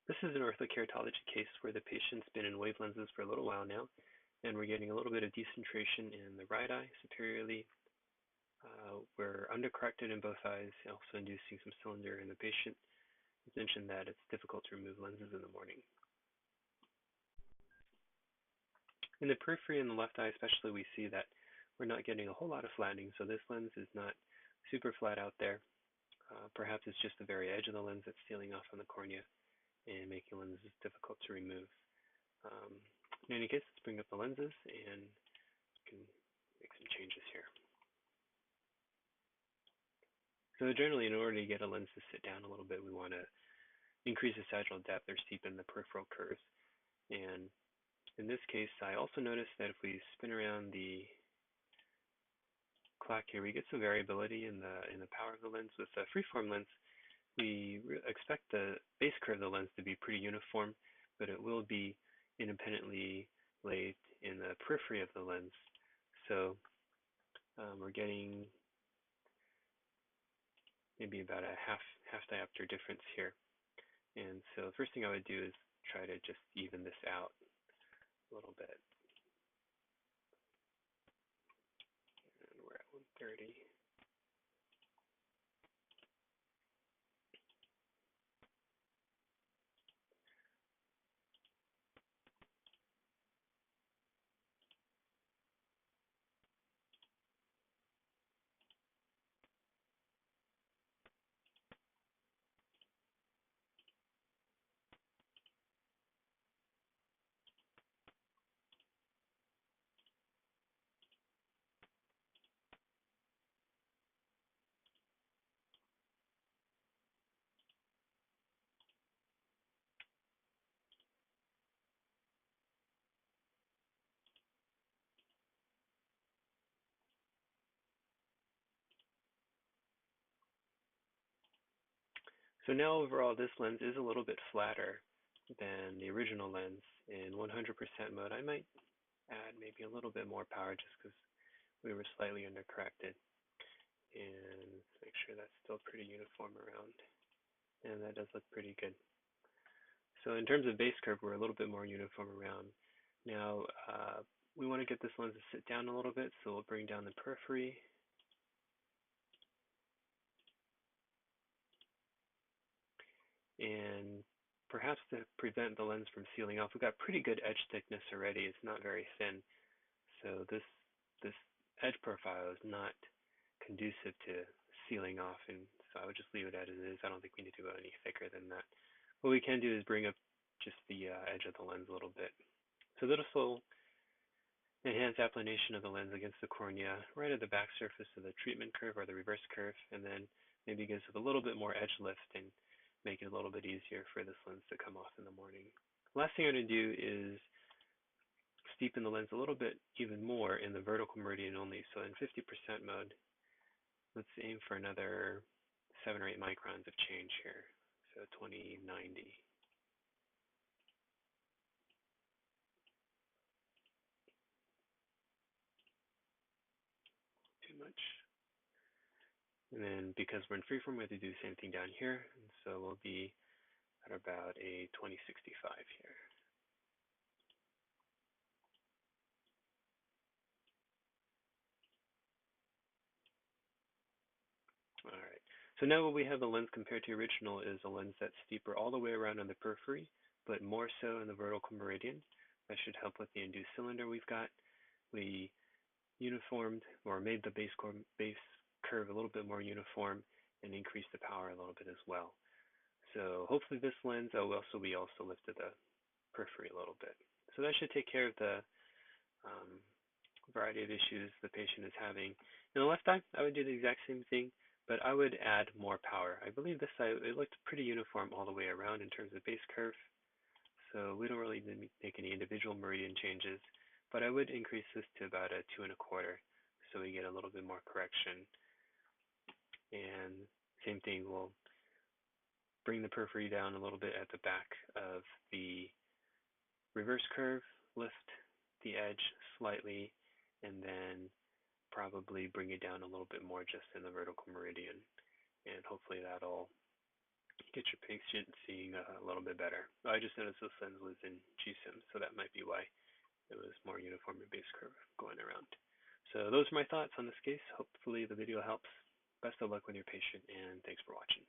This is an orthokeratology case where the patient's been in wave lenses for a little while now, and we're getting a little bit of decentration in the right eye superiorly. We're undercorrected in both eyes, also inducing some cylinder in the patient. It's mentioned that it's difficult to remove lenses in the morning. In the periphery in the left eye especially, we see that we're not getting a whole lot of flattening, so this lens is not super flat out there. Perhaps it's just the very edge of the lens that's sealing off on the cornea and making lenses difficult to remove. Um, in any case, let's bring up the lenses and we can make some changes here. So generally, in order to get a lens to sit down a little bit, we want to increase the sagittal depth or steepen the peripheral curves. And in this case, I also noticed that if we spin around the clock here, we get some variability in the power of the lens. With a freeform lens, we expect the base curve of the lens to be pretty uniform, but it will be independently laid in the periphery of the lens. So we're getting maybe about a half diopter difference here. And so the first thing I would do is try to just even this out a little bit. And we're at 130. So now overall, this lens is a little bit flatter than the original lens. In 100% mode, I might add maybe a little bit more power just because we were slightly undercorrected. And make sure that's still pretty uniform around. And that does look pretty good. So in terms of base curve, we're a little bit more uniform around. Now, we want to get this lens to sit down a little bit, so we'll bring down the periphery. And perhaps to prevent the lens from sealing off, we've got pretty good edge thickness already. It's not very thin. So this edge profile is not conducive to sealing off, and so I would just leave it as it is. I don't think we need to go any thicker than that. What we can do is bring up just the edge of the lens a little bit. So this will enhance applanation of the lens against the cornea right at the back surface of the treatment curve or the reverse curve, and then maybe gives it a little bit more edge lift and make it a little bit easier for this lens to come off in the morning. Last thing I'm going to do is steepen the lens a little bit even more in the vertical meridian only. So in 50% mode, let's aim for another 7 or 8 microns of change here. So 2090. Too much. And then because we're in freeform, we have to do the same thing down here. And so we'll be at about a 2065 here. All right. So now what we have the lens compared to the original is a lens that's steeper all the way around on the periphery, but more so in the vertical meridian. That should help with the induced cylinder we've got. We uniformed or made the base curve a little bit more uniform and increased the power a little bit as well. So hopefully this lens, we also lifted the periphery a little bit. So that should take care of the variety of issues the patient is having. In the left eye, I would do the exact same thing, but I would add more power. I believe this eye, it looked pretty uniform all the way around in terms of base curve, so we don't really need to make any individual meridian changes, but I would increase this to about a 2 1/4, so we get a little bit more correction. And same thing, we'll bring the periphery down a little bit at the back of the reverse curve, lift the edge slightly, and then probably bring it down a little bit more just in the vertical meridian. And hopefully that'll get your patient seeing a little bit better. I just noticed this lens was in GSIM, so that might be why it was more uniform and base curve going around. So those are my thoughts on this case. Hopefully the video helps. Best of luck with your patient, and thanks for watching.